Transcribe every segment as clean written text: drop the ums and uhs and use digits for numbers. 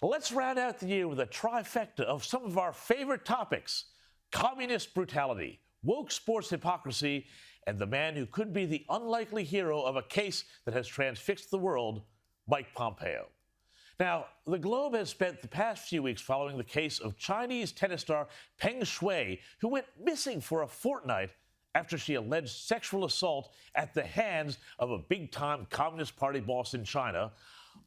Let's round out the year with a trifecta of some of our favorite topics: communist brutality, woke sports hypocrisy, and the man who could be the unlikely hero of a case that has transfixed the world, Mike Pompeo. Now, the Globe has spent the past few weeks following the case of Chinese tennis star Peng Shuai, who went missing for a fortnight after she alleged sexual assault at the hands of a big-time Communist Party boss in China,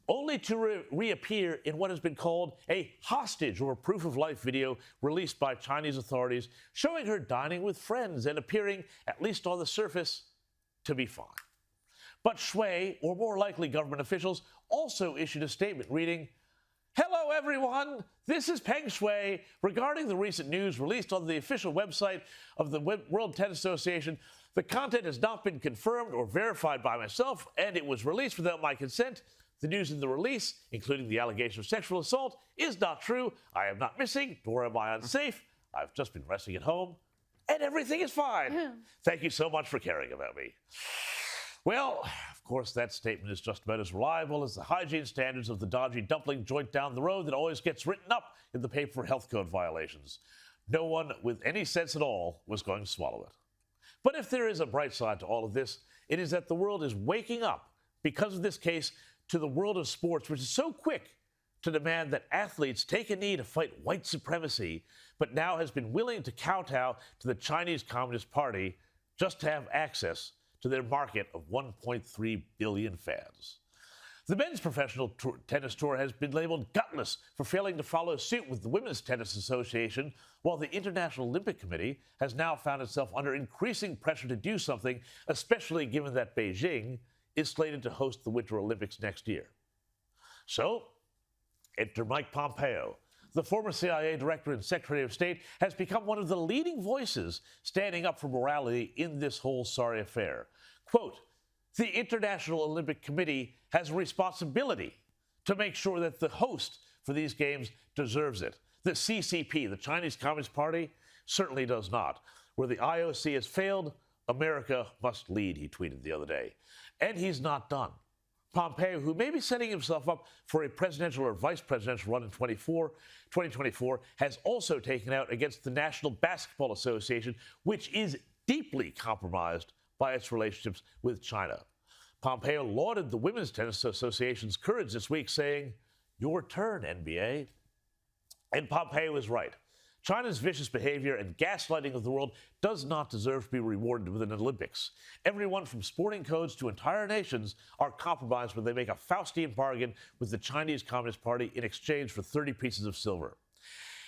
only to reappear in what has been called a hostage or proof of life video released by Chinese authorities, showing her dining with friends and appearing, at least on the surface, to be fine. But Shui, or more likely government officials, also issued a statement reading, "Hello, everyone. This is Peng Shuai. Regarding the recent news released on the official website of the World Tennis Association, the content has not been confirmed or verified by myself, and it was released without my consent. The news in the release, including the allegation of sexual assault, is not true. I am not missing, nor am I unsafe. I've just been resting at home, and everything is fine. Thank you so much for caring about me." Well, of course, that statement is just about as reliable as the hygiene standards of the dodgy dumpling joint down the road that always gets written up in the paper for health code violations. No one with any sense at all was going to swallow it. But if there is a bright side to all of this, it is that the world is waking up, because of this case, to the world of sports, which is so quick to demand that athletes take a knee to fight white supremacy, but now has been willing to kowtow to the Chinese Communist Party just to have access to their market of 1.3 billion fans. The men's professional tennis tour has been labeled gutless for failing to follow suit with the Women's Tennis Association, while the International Olympic Committee has now found itself under increasing pressure to do something, especially given that Beijing is slated to host the Winter Olympics next year. So, enter Mike Pompeo. The former CIA director and Secretary of State has become one of the leading voices standing up for morality in this whole sorry affair. Quote, "The International Olympic Committee has a responsibility to make sure that the host for these games deserves it. The CCP, the Chinese Communist Party, certainly does not. Where the IOC has failed, America must lead," he tweeted the other day. And he's not done. Pompeo, who may be setting himself up for a presidential or vice presidential run in 2024, has also taken out against the National Basketball Association, which is deeply compromised by its relationships with China. Pompeo lauded the Women's Tennis Association's courage this week, saying, "Your turn, NBA." And Pompeo is right. China's vicious behavior and gaslighting of the world does not deserve to be rewarded with an Olympics. Everyone from sporting codes to entire nations are compromised when they make a Faustian bargain with the Chinese Communist Party in exchange for 30 pieces of silver.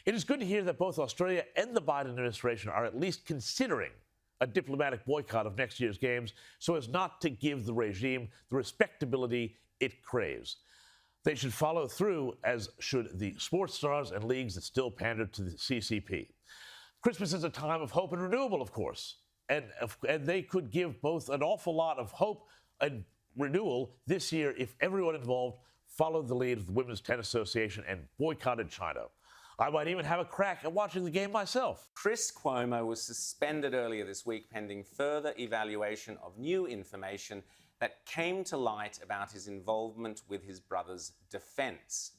It is good to hear that both Australia and the Biden administration are at least considering a diplomatic boycott of next year's games so as not to give the regime the respectability it craves. They should follow through, as should the sports stars and leagues that still pander to the CCP. Christmas is a time of hope and renewal, of course, and they could give both an awful lot of hope and renewal this year if everyone involved followed the lead of the Women's Tennis Association and boycotted China. I might even have a crack at watching the game myself. Chris Cuomo was suspended earlier this week pending further evaluation of new information that came to light about his involvement with his brother's defence.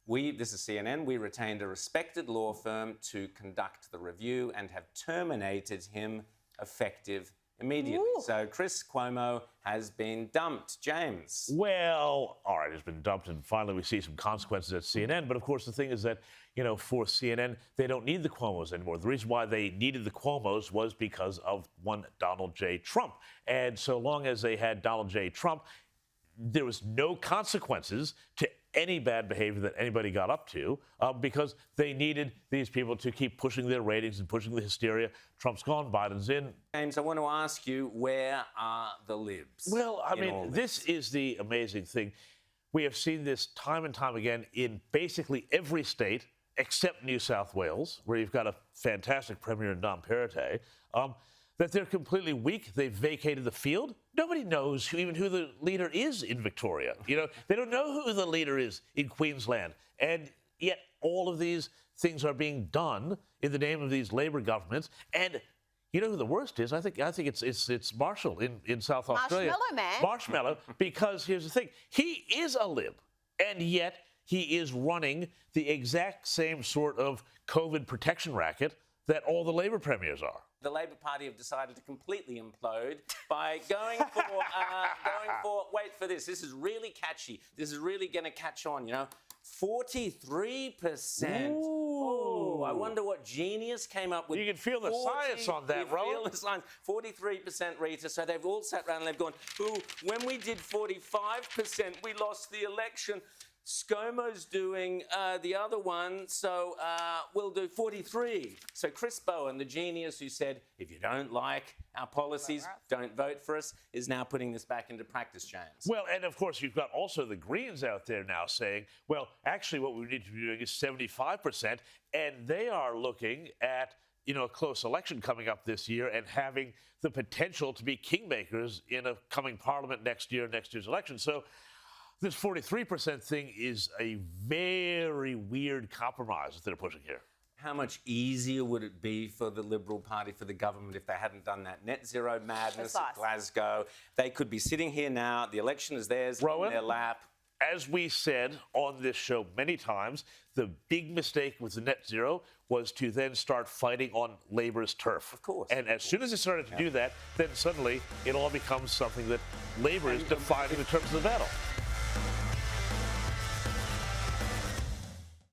This is CNN, we retained a respected law firm to conduct the review and have terminated him effective immediately. Ooh. So Chris Cuomo has been dumped. James? Well, all right, he's been dumped, and finally we see some consequences at CNN. But, of course, the thing is that, for CNN, they don't need the Cuomos anymore. The reason why they needed the Cuomos was because of one Donald J. Trump. And so long as they had Donald J. Trump, there was no consequences to any bad behavior that anybody got up to because they needed these people to keep pushing their ratings and pushing the hysteria. Trump's gone, Biden's in. James, I want to ask you, where are the libs? Well, I mean, this is the amazing thing. We have seen this time and time again in basically every state except New South Wales, where you've got a fantastic premier in Dom Perrottet, that they're completely weak. They've vacated the field. Nobody knows even who the leader is in Victoria. They don't know who the leader is in Queensland. And yet all of these things are being done in the name of these Labor governments. And you know who the worst is? I think it's Marshall in South Australia. Marshmallow Man. Marshmallow, because here's the thing. He is a lib. And yet he is running the exact same sort of COVID protection racket that all the Labour premiers are. The Labour Party have decided to completely implode by going for, wait for this is really catchy. This is really going to catch on, 43%. Oh, I wonder what genius came up with. You can feel the science on that, Rowan. You feel the science. 43%, Rita. So they've all sat around and they've gone, ooh, when we did 45%, we lost the election. ScoMo's doing the other one, so we'll do 43. So Chris Bowen, the genius who said, if you don't like our policies, don't vote for us, is now putting this back into practice, James. Well, and of course, you've got also the Greens out there now saying, well, actually what we need to be doing is 75%, and they are looking at a close election coming up this year and having the potential to be kingmakers in a coming parliament next year's election. So this 43% thing is a very weird compromise that they're pushing here. How much easier would it be for the Liberal Party, for the government, if they hadn't done that net zero madness at Glasgow? They could be sitting here now. The election is theirs, Rowan, in their lap. As we said on this show many times, the big mistake with the net zero was to then start fighting on Labour's turf. Of course. And as soon as they started to do that, then suddenly it all becomes something that Labour is defining the terms of the battle.